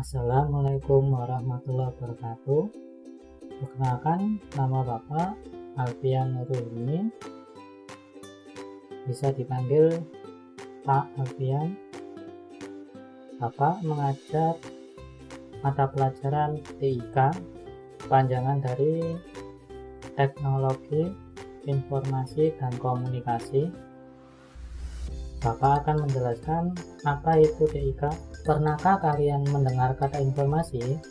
Assalamualaikum warahmatullahi wabarakatuh. Perkenalkan, nama Bapak Alfian Nurul, bisa dipanggil Pak Alfian. Bapak mengajar mata pelajaran TIK, panjangan dari Teknologi Informasi dan Komunikasi. Bapak akan menjelaskan apa itu TIK. Pernahkah kalian mendengar kata informasi?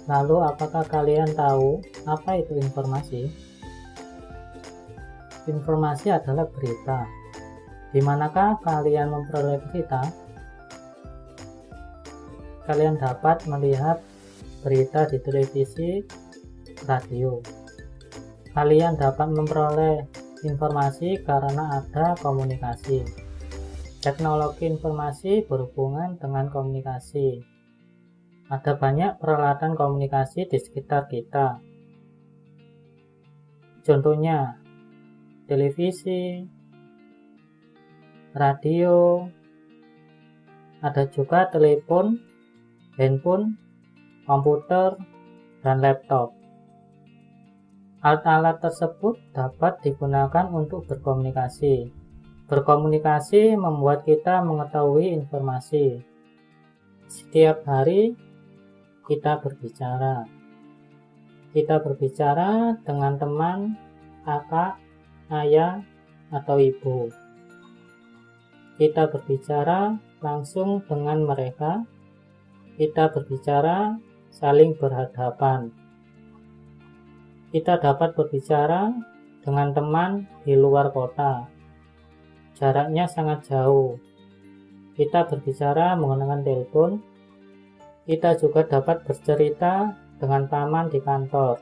Lalu apakah kalian tahu apa itu informasi? Informasi adalah berita. Di manakah kalian memperoleh berita? Kalian dapat melihat berita di televisi, radio. Kalian dapat memperoleh informasi karena ada komunikasi. Teknologi informasi berhubungan dengan komunikasi. Ada banyak peralatan komunikasi di sekitar kita. Contohnya, televisi, radio, ada juga telepon, handphone, komputer, dan laptop. Alat-alat tersebut dapat digunakan untuk berkomunikasi. Berkomunikasi membuat kita mengetahui informasi. Setiap hari kita berbicara. Kita berbicara dengan teman, kakak, ayah, atau ibu. Kita berbicara langsung dengan mereka. Kita berbicara saling berhadapan. Kita dapat berbicara dengan teman di luar kota. Jaraknya sangat jauh. Kita berbicara menggunakan telepon. Kita juga dapat bercerita dengan paman di kantor.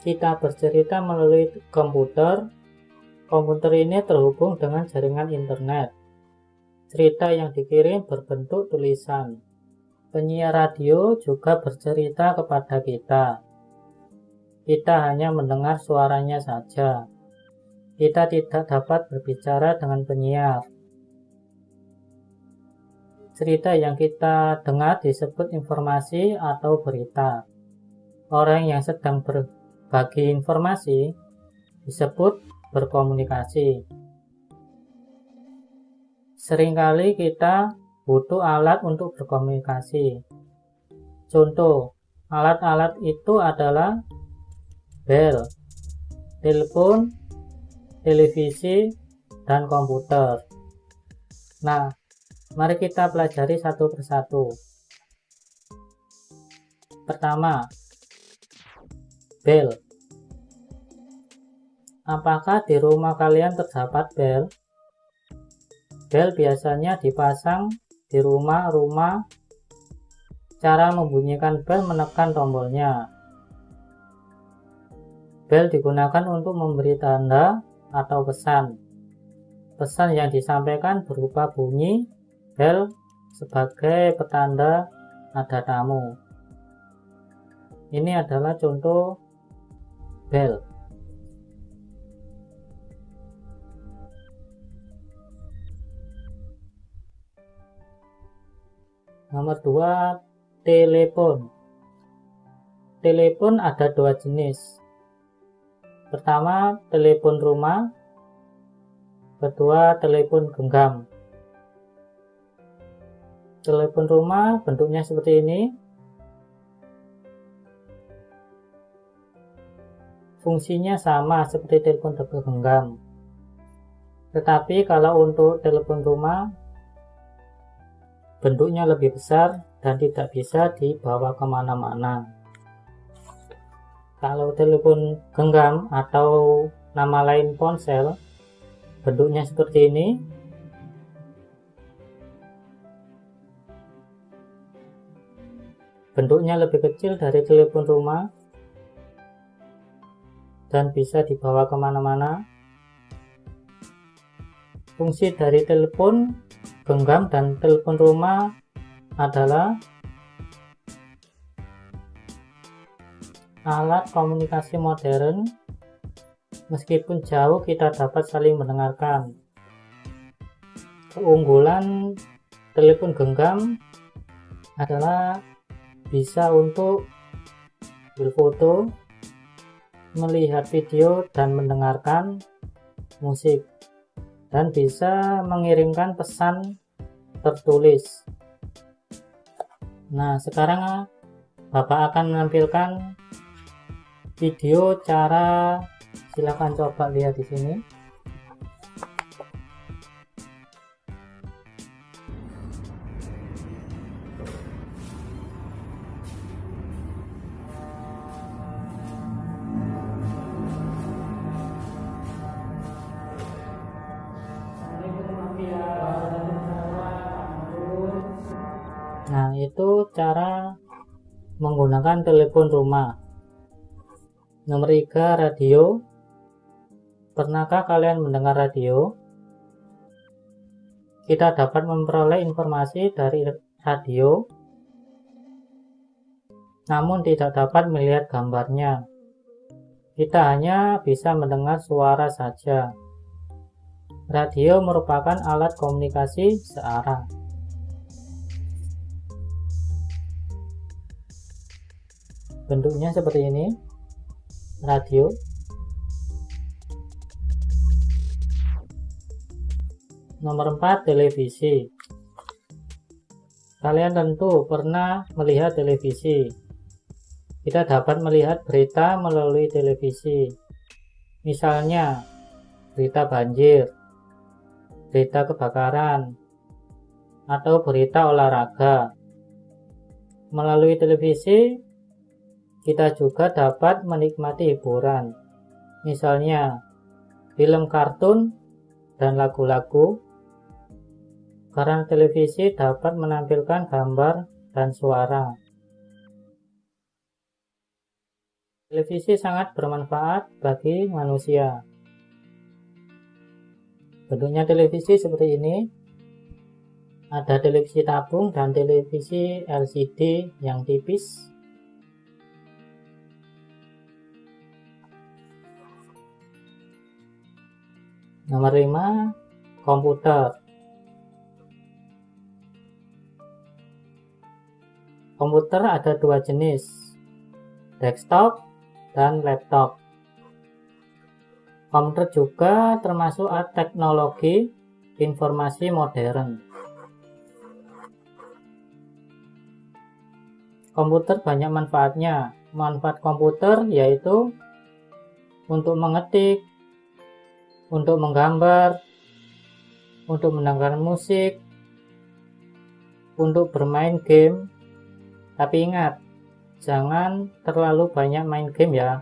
Kita bercerita melalui komputer. Komputer ini terhubung dengan jaringan internet. Cerita yang dikirim berbentuk tulisan. Penyiar radio juga bercerita kepada kita. Kita hanya mendengar suaranya saja. Kita tidak dapat berbicara dengan penyiar. Cerita yang kita dengar disebut informasi atau berita. Orang yang sedang berbagi informasi disebut berkomunikasi. Seringkali kita butuh alat untuk berkomunikasi. Contoh, alat-alat itu adalah bel, telepon, televisi, dan komputer. Nah, mari kita pelajari satu persatu. Pertama, bel. Apakah di rumah kalian terdapat bel? Bel biasanya dipasang di rumah-rumah. Cara membunyikan bel menekan tombolnya. Bel digunakan untuk memberi tanda atau pesan. Pesan yang disampaikan berupa bunyi bel sebagai petanda ada tamu. Ini adalah contoh bel. Nomor 2, telepon. Telepon ada dua jenis. Pertama, telepon rumah. Kedua, telepon genggam. Telepon rumah bentuknya seperti ini. Fungsinya sama seperti telepon genggam. Tetapi kalau untuk telepon rumah, bentuknya lebih besar dan tidak bisa dibawa kemana-mana. Kalau telepon genggam atau nama lain ponsel, bentuknya seperti ini. Bentuknya lebih kecil dari telepon rumah dan bisa dibawa kemana-mana. Fungsi dari telepon genggam dan telepon rumah adalah alat komunikasi modern. Meskipun jauh, kita dapat saling mendengarkan. Keunggulan telepon genggam adalah bisa untuk berfoto, melihat video dan mendengarkan musik, dan bisa mengirimkan pesan tertulis. Nah, sekarang Bapak akan menampilkan video cara, silakan coba lihat di sini. Nah, itu cara menggunakan telepon rumah. Nomor 3, radio. Pernahkah kalian mendengar radio? Kita dapat memperoleh informasi dari radio, namun tidak dapat melihat gambarnya. Kita hanya bisa mendengar suara saja. Radio merupakan alat komunikasi searah. Bentuknya seperti ini, radio. Nomor 4, televisi. Kalian tentu pernah melihat televisi. Kita dapat melihat berita melalui televisi. Misalnya, berita banjir, berita kebakaran, atau berita olahraga. Melalui televisi, kita juga dapat menikmati hiburan, misalnya film kartun dan lagu-lagu, karena televisi dapat menampilkan gambar dan suara. Televisi sangat bermanfaat bagi manusia. Bentuknya televisi seperti ini. Ada televisi tabung dan televisi LCD yang tipis. Nomor 5, komputer. Komputer ada dua jenis, desktop dan laptop. Komputer juga termasuk teknologi informasi modern. Komputer banyak manfaatnya. Manfaat komputer yaitu untuk mengetik, untuk menggambar, untuk mendengarkan musik, untuk bermain game. Tapi ingat, jangan terlalu banyak main game ya.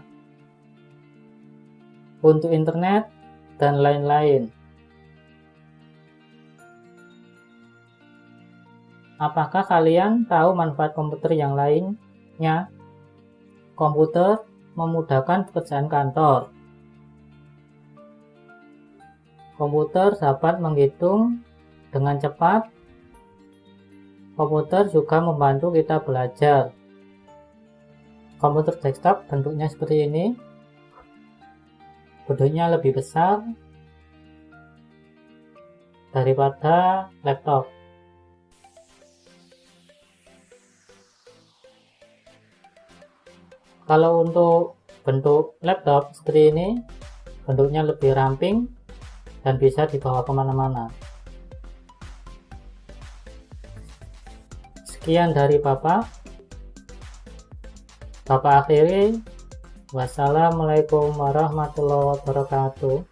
Untuk internet dan lain-lain. Apakah kalian tahu manfaat komputer yang lainnya? Komputer memudahkan pekerjaan kantor. Komputer dapat menghitung dengan cepat. Komputer juga membantu kita belajar. Komputer desktop bentuknya seperti ini. Bentuknya lebih besar daripada laptop. Kalau untuk bentuk laptop seperti ini, bentuknya lebih ramping dan bisa dibawa kemana-mana. Sekian dari Bapak akhiri. Wassalamualaikum warahmatullahi wabarakatuh.